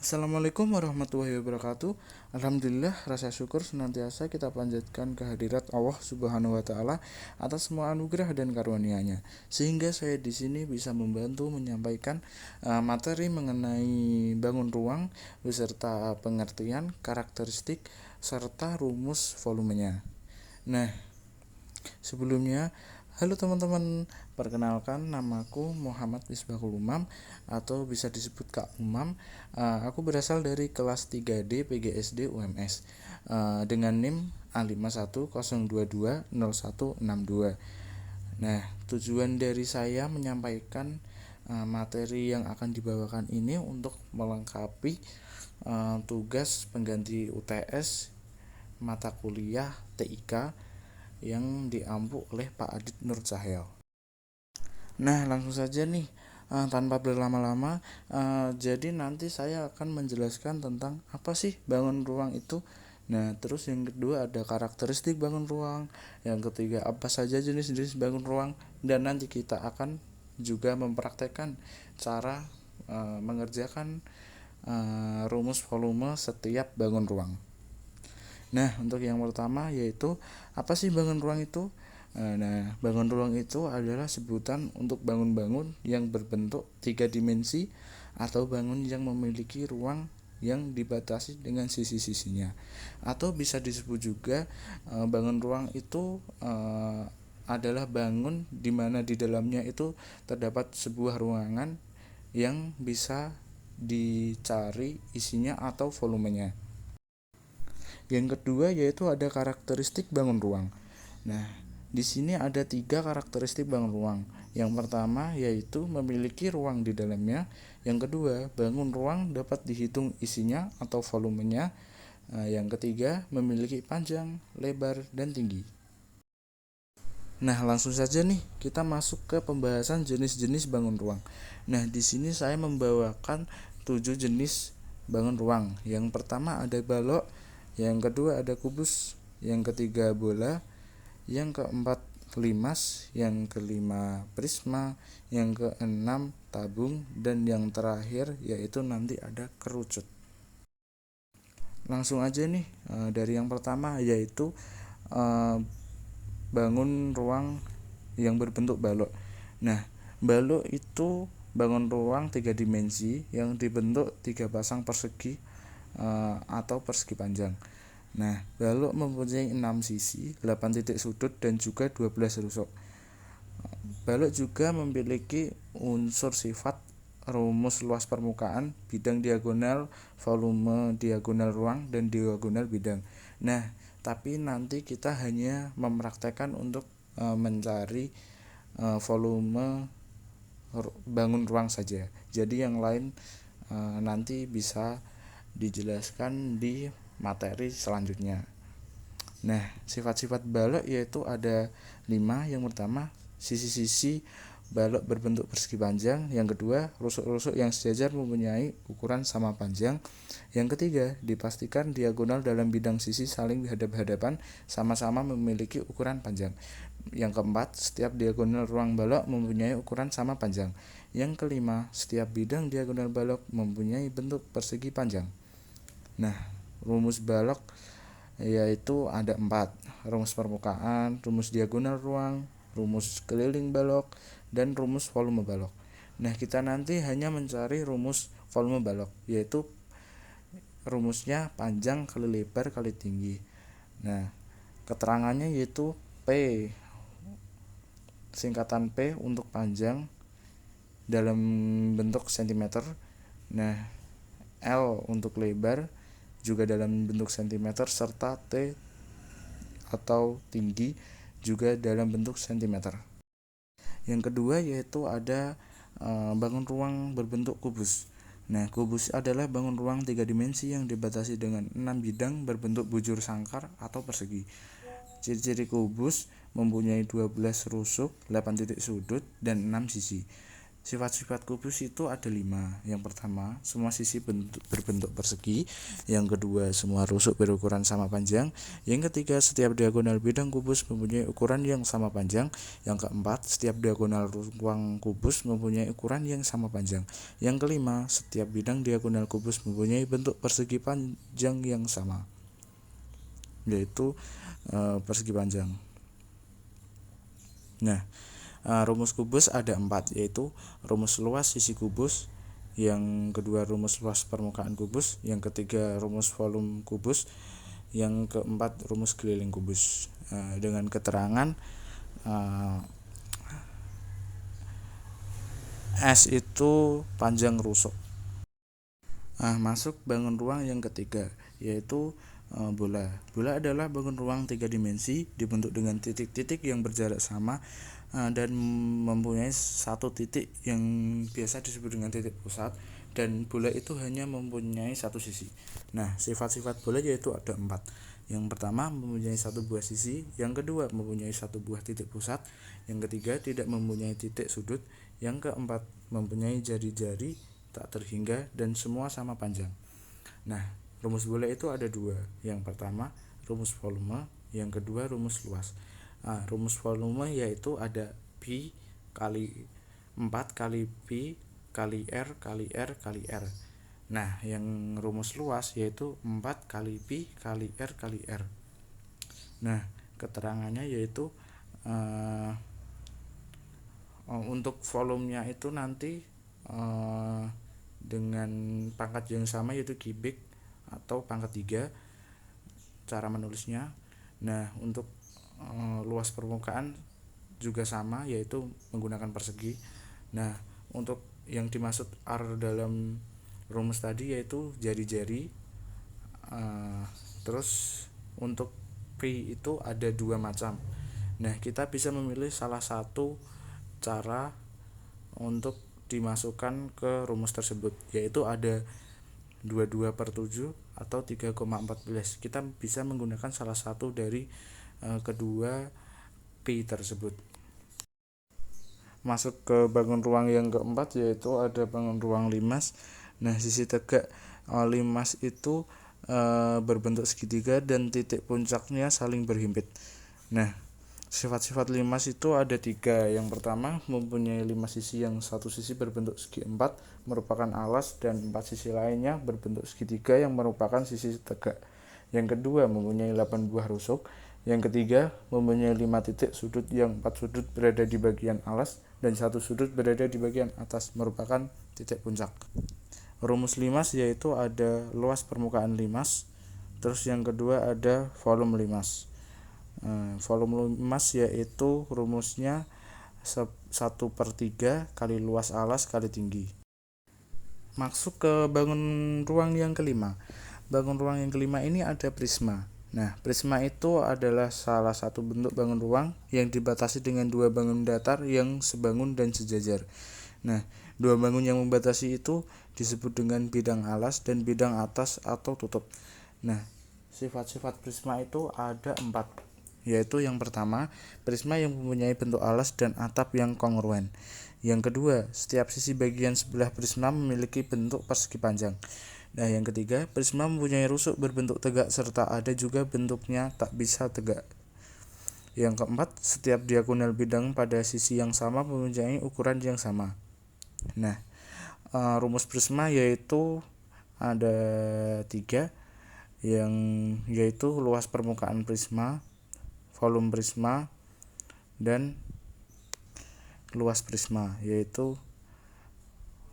Assalamualaikum warahmatullahi wabarakatuh. Alhamdulillah, rasa syukur senantiasa kita panjatkan kehadirat Allah Subhanahu wa taala atas semua anugerah dan karunia-Nya. Sehingga saya di sini bisa membantu menyampaikan materi mengenai bangun ruang beserta pengertian, karakteristik serta rumus volumenya. Nah, sebelumnya, halo teman-teman, perkenalkan namaku Muhammad Misbahul Umam atau bisa disebut Kak Umam. Aku berasal dari kelas 3D PGSD UMS dengan NIM A5102200162. Nah, tujuan dari saya menyampaikan materi yang akan dibawakan ini untuk melengkapi tugas pengganti UTS mata kuliah TIK yang diampu oleh Pak Adit Nur Cahyo. Nah, langsung saja nih, tanpa berlama-lama, jadi nanti saya akan menjelaskan tentang apa sih bangun ruang itu. Nah, terus yang kedua ada karakteristik bangun ruang, yang ketiga apa saja jenis-jenis bangun ruang, dan nanti kita akan juga mempraktekkan cara mengerjakan rumus volume setiap bangun ruang. Nah, untuk yang pertama yaitu apa sih bangun ruang itu? Nah, bangun ruang itu adalah sebutan untuk bangun-bangun yang berbentuk tiga dimensi atau bangun yang memiliki ruang yang dibatasi dengan sisi-sisinya. Atau bisa disebut juga bangun ruang itu adalah bangun di mana di dalamnya itu terdapat sebuah ruangan yang bisa dicari isinya atau volumenya. Yang kedua yaitu ada karakteristik bangun ruang. Nah, di sini ada tiga karakteristik bangun ruang. Yang pertama yaitu memiliki ruang di dalamnya. Yang kedua, bangun ruang dapat dihitung isinya atau volumenya. Yang ketiga, memiliki panjang, lebar, dan tinggi. Nah, langsung saja nih kita masuk ke pembahasan jenis-jenis bangun ruang. Nah, di sini saya membawakan 7 jenis bangun ruang. Yang pertama ada balok, yang kedua ada kubus, yang ketiga bola, yang keempat limas, yang kelima prisma, yang keenam tabung, dan yang terakhir yaitu nanti ada kerucut. Langsung aja nih dari yang pertama yaitu bangun ruang yang berbentuk balok. Nah, balok itu bangun ruang tiga dimensi yang dibentuk tiga pasang persegi atau persegi panjang. Nah, balok mempunyai 6 sisi, 8 titik sudut dan juga 12 rusuk. Balok juga memiliki unsur sifat rumus luas permukaan, bidang diagonal, volume diagonal ruang, dan diagonal bidang. Nah, tapi nanti kita hanya mempraktekkan untuk mencari volume bangun ruang saja. Jadi yang lain nanti bisa dijelaskan di materi selanjutnya. Nah, sifat-sifat balok yaitu ada 5. Yang pertama, sisi-sisi balok berbentuk persegi panjang. Yang kedua, rusuk-rusuk yang sejajar mempunyai ukuran sama panjang. Yang ketiga, dipastikan diagonal dalam bidang sisi saling hadap-hadapan sama-sama memiliki ukuran panjang. Yang keempat, setiap diagonal ruang balok mempunyai ukuran sama panjang. Yang kelima, setiap bidang diagonal balok mempunyai bentuk persegi panjang. Nah, rumus balok yaitu ada 4. Rumus permukaan, rumus diagonal ruang, rumus keliling balok, dan rumus volume balok. Nah, kita nanti hanya mencari rumus volume balok, yaitu rumusnya panjang kali lebar kali tinggi. Nah, keterangannya yaitu P, singkatan P untuk panjang dalam bentuk cm. Nah, L untuk lebar juga dalam bentuk cm, serta T atau tinggi juga dalam bentuk cm. Yang kedua yaitu ada bangun ruang berbentuk kubus. Nah, kubus adalah bangun ruang tiga dimensi yang dibatasi dengan 6 bidang berbentuk bujur sangkar atau persegi. Ciri-ciri kubus mempunyai 12 rusuk, 8 titik sudut, dan 6 sisi. Sifat-sifat kubus itu ada 5. Yang pertama, semua sisi berbentuk persegi. Yang kedua, semua rusuk berukuran sama panjang. Yang ketiga, setiap diagonal bidang kubus mempunyai ukuran yang sama panjang. Yang keempat, setiap diagonal ruang kubus mempunyai ukuran yang sama panjang. Yang kelima, setiap bidang diagonal kubus mempunyai bentuk persegi panjang yang sama, yaitu persegi panjang. Nah, rumus kubus ada 4, yaitu rumus luas sisi kubus, yang kedua rumus luas permukaan kubus, yang ketiga rumus volume kubus, yang keempat rumus keliling kubus. Dengan keterangan S itu panjang rusuk. Masuk bangun ruang yang ketiga, yaitu bola. Bola adalah bangun ruang 3 dimensi dibentuk dengan titik-titik yang berjarak sama dan mempunyai satu titik yang biasa disebut dengan titik pusat, dan bola itu hanya mempunyai satu sisi. Nah, sifat-sifat bola yaitu ada 4. Yang pertama, mempunyai satu buah sisi. Yang kedua, mempunyai satu buah titik pusat. Yang ketiga, tidak mempunyai titik sudut. Yang keempat, mempunyai jari-jari tak terhingga dan semua sama panjang. Nah, rumus bola itu ada 2. Yang pertama, rumus volume. Yang kedua, rumus luas. Rumus volume yaitu ada pi kali 4 kali pi kali r kali r kali r. Nah, yang rumus luas yaitu 4 kali pi kali r kali r. Nah, keterangannya yaitu untuk volumenya itu nanti dengan pangkat yang sama, yaitu kubik atau pangkat 3 cara menulisnya. Nah, untuk luas permukaan juga sama, yaitu menggunakan persegi. Nah, untuk yang dimaksud R dalam rumus tadi yaitu jari-jari. Terus untuk P itu ada 2 macam. Nah, kita bisa memilih salah satu cara untuk dimasukkan ke rumus tersebut, yaitu ada 22/7 atau 3,14. Kita bisa menggunakan salah satu dari kedua P tersebut. Masuk ke bangun ruang yang keempat, yaitu ada bangun ruang limas. Nah, sisi tegak limas itu berbentuk segitiga dan titik puncaknya saling berhimpit. Nah, sifat-sifat limas itu ada 3. Yang pertama, mempunyai 5 sisi yang satu sisi berbentuk segi 4 merupakan alas, dan 4 sisi lainnya berbentuk segitiga yang merupakan sisi tegak. Yang kedua, mempunyai 8 buah rusuk. Yang ketiga, mempunyai 5 titik sudut yang 4 sudut berada di bagian alas dan 1 sudut berada di bagian atas merupakan titik puncak. Rumus limas yaitu ada luas permukaan limas. Terus yang kedua ada volume limas. Volume limas yaitu rumusnya 1/3 kali luas alas kali tinggi. Masuk ke bangun ruang yang kelima. Bangun ruang yang kelima ini ada prisma. Nah, prisma itu adalah salah satu bentuk bangun ruang yang dibatasi dengan 2 bangun datar yang sebangun dan sejajar. Nah, 2 bangun yang membatasi itu disebut dengan bidang alas dan bidang atas atau tutup. Nah, sifat-sifat prisma itu ada 4, yaitu yang pertama, prisma yang mempunyai bentuk alas dan atap yang kongruen. Yang kedua, setiap sisi bagian sebelah prisma memiliki bentuk persegi panjang. Nah, yang ketiga, prisma mempunyai rusuk berbentuk tegak serta ada juga bentuknya tak bisa tegak. Yang keempat, setiap diagonal bidang pada sisi yang sama mempunyai ukuran yang sama. Nah, rumus prisma yaitu ada 3, yang yaitu luas permukaan prisma, volume prisma, dan luas prisma, yaitu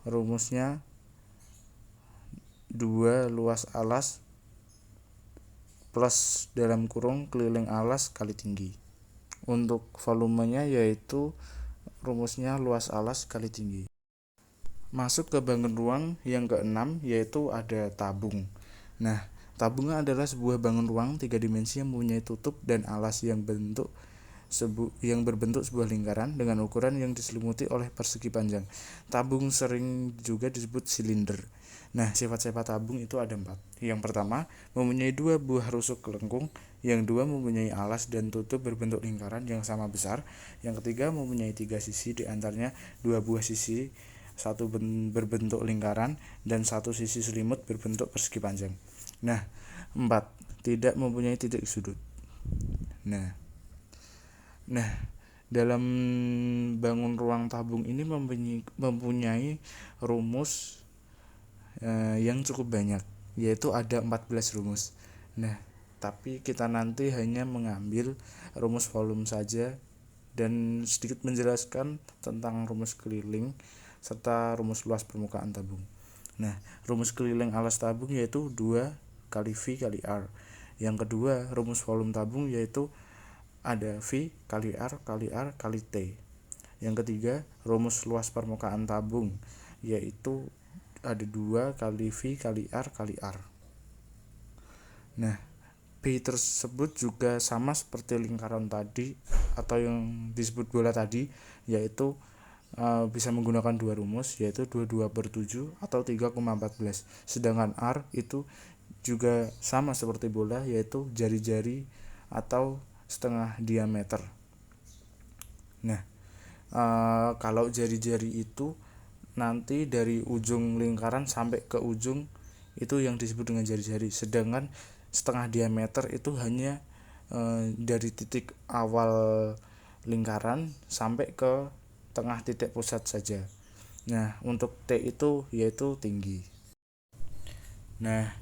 rumusnya 2 luas alas plus dalam kurung keliling alas kali tinggi. Untuk volumenya yaitu rumusnya luas alas kali tinggi. Masuk ke bangun ruang yang keenam, yaitu ada tabung. Nah, tabung adalah sebuah bangun ruang 3 dimensi yang mempunyai tutup dan alas yang bentuk yang berbentuk sebuah lingkaran dengan ukuran yang diselimuti oleh persegi panjang. Tabung sering juga disebut silinder. Nah, sifat-sifat tabung itu ada 4. Yang pertama, mempunyai 2 buah rusuk lengkung. Yang kedua, mempunyai alas dan tutup berbentuk lingkaran yang sama besar. Yang ketiga, mempunyai 3 sisi, di antaranya 2 buah sisi, satu berbentuk lingkaran, dan satu sisi selimut berbentuk persegi panjang. Nah, 4. Tidak mempunyai titik sudut. Nah, dalam bangun ruang tabung ini mempunyai rumus yang cukup banyak, yaitu ada 14 rumus. Nah, tapi kita nanti hanya mengambil rumus volume saja dan sedikit menjelaskan tentang rumus keliling serta rumus luas permukaan tabung. Nah, rumus keliling alas tabung yaitu 2 kali V kali R. Yang kedua, rumus volume tabung yaitu ada V kali R kali R kali T. Yang ketiga, rumus luas permukaan tabung yaitu ada 2 kali V kali R kali R. Nah, P tersebut juga sama seperti lingkaran tadi atau yang disebut bola tadi, yaitu bisa menggunakan 2 rumus, yaitu 22/7 atau 3,14. Sedangkan R itu juga sama seperti bola, yaitu jari-jari atau setengah diameter. Nah, kalau jari-jari itu nanti dari ujung lingkaran sampai ke ujung itu yang disebut dengan jari-jari, sedangkan setengah diameter itu hanya dari titik awal lingkaran sampai ke tengah titik pusat saja. Nah, untuk T itu yaitu tinggi. Nah,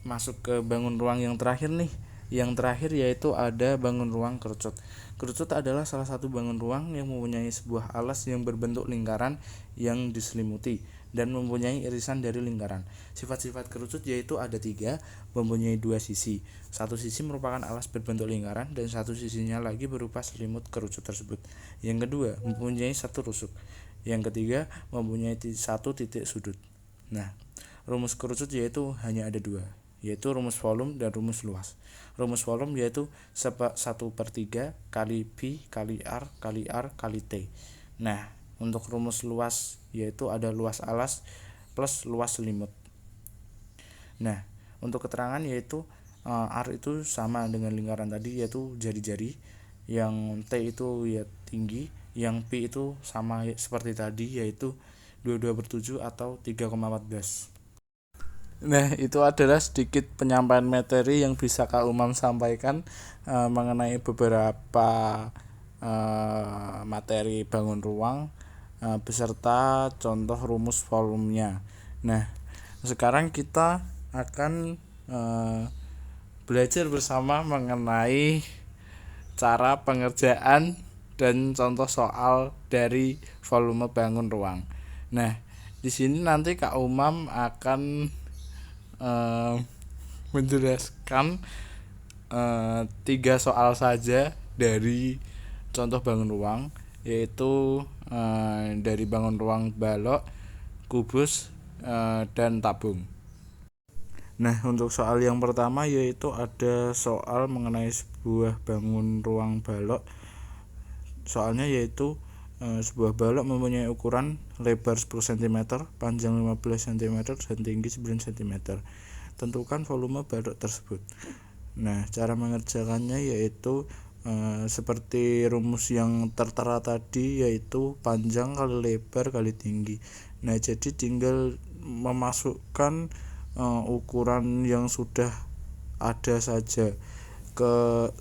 masuk ke bangun ruang yang terakhir nih. Yang terakhir yaitu ada bangun ruang kerucut. Kerucut adalah salah satu bangun ruang yang mempunyai sebuah alas yang berbentuk lingkaran yang diselimuti dan mempunyai irisan dari lingkaran. Sifat-sifat kerucut yaitu ada 3, mempunyai 2 sisi. Satu sisi merupakan alas berbentuk lingkaran dan satu sisinya lagi berupa selimut kerucut tersebut. Yang kedua, mempunyai 1 rusuk. Yang ketiga, mempunyai 1 titik sudut. Nah, rumus kerucut yaitu hanya ada 2, yaitu rumus volume dan rumus luas. Rumus volume yaitu 1/3 kali V kali R kali R kali T. Nah, untuk rumus luas yaitu ada luas alas plus luas selimut. Nah, untuk keterangan yaitu R itu sama dengan lingkaran tadi, yaitu jari-jari. Yang T itu ya tinggi. Yang P itu sama seperti tadi, yaitu 22/7 atau 3,14. Nah, itu adalah sedikit penyampaian materi yang bisa Kak Umam sampaikan mengenai beberapa materi bangun ruang beserta contoh rumus volumenya. Nah, sekarang kita akan belajar bersama mengenai cara pengerjaan dan contoh soal dari volume bangun ruang. Nah, di sini nanti Kak Umam akan menjelaskan 3 soal saja dari contoh bangun ruang, yaitu dari bangun ruang balok, kubus, dan tabung. Nah, untuk soal yang pertama yaitu ada soal mengenai sebuah bangun ruang balok. Soalnya yaitu sebuah balok mempunyai ukuran lebar 10 cm, panjang 15 cm, dan tinggi 9 cm. Tentukan volume balok tersebut. Nah, cara mengerjakannya yaitu seperti rumus yang tertera tadi, yaitu panjang kali lebar kali tinggi. Nah, jadi tinggal memasukkan ukuran yang sudah ada saja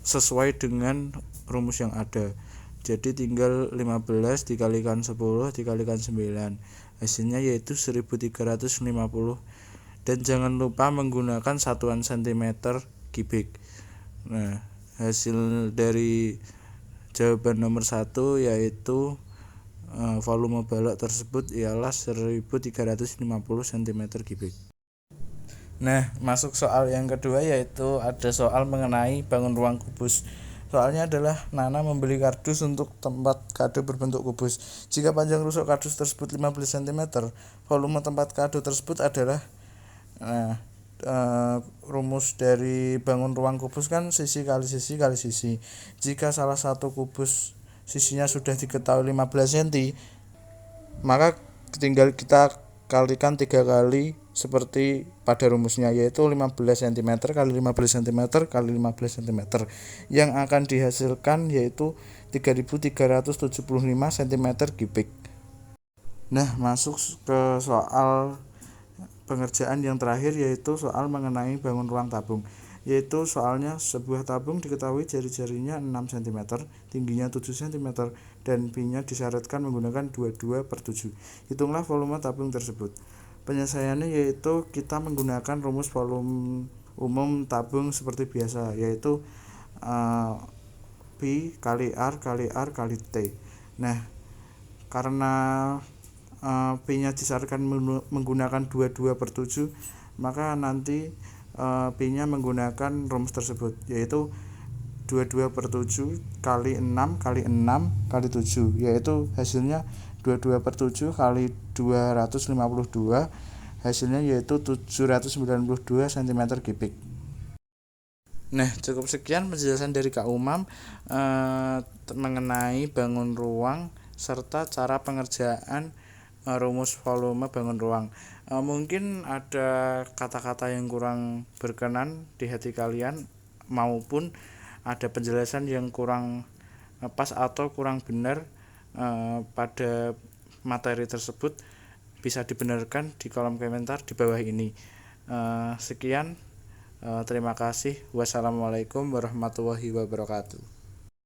sesuai dengan rumus yang ada. Jadi tinggal 15 dikalikan 10 dikalikan 9, hasilnya yaitu 1350. Dan jangan lupa menggunakan satuan cm kubik. Nah, hasil dari jawaban nomor 1 yaitu volume balok tersebut ialah 1350 cm kubik. Nah, masuk soal yang kedua yaitu ada soal mengenai bangun ruang kubus. Soalnya adalah Nana membeli kardus untuk tempat kado berbentuk kubus. Jika panjang rusuk kardus tersebut 15 cm, volume tempat kado tersebut adalah rumus dari bangun ruang kubus kan sisi kali sisi kali sisi. Jika salah satu kubus sisinya sudah diketahui 15 cm, maka tinggal kita kalikan 3 kali seperti pada rumusnya, yaitu 15 cm kali 15 cm kali 15 cm, yang akan dihasilkan yaitu 3375 cm kubik. Nah, masuk ke soal pengerjaan yang terakhir, yaitu soal mengenai bangun ruang tabung. Yaitu soalnya sebuah tabung diketahui jari-jarinya 6 cm, tingginya 7 cm, dan pinnya disyaratkan menggunakan 22/7. Hitunglah volume tabung tersebut. Penyelesaiannya yaitu kita menggunakan rumus volume umum tabung seperti biasa, yaitu P kali R kali R kali T. Nah, karena P-nya disyaratkan menggunakan 22/7, maka nanti P-nya menggunakan rumus tersebut, yaitu 22/7 kali 6 kali 6 kali 7, yaitu hasilnya 22/7 kali 252, hasilnya yaitu 792 cm kubik. Nah, cukup sekian penjelasan dari Kak Umam mengenai bangun ruang serta cara pengerjaan rumus volume bangun ruang. Mungkin ada kata-kata yang kurang berkenan di hati kalian, maupun ada penjelasan yang kurang pas atau kurang benar pada materi tersebut, bisa dibenarkan di kolom komentar di bawah ini. Sekian, terima kasih. Wassalamualaikum warahmatullahi wabarakatuh.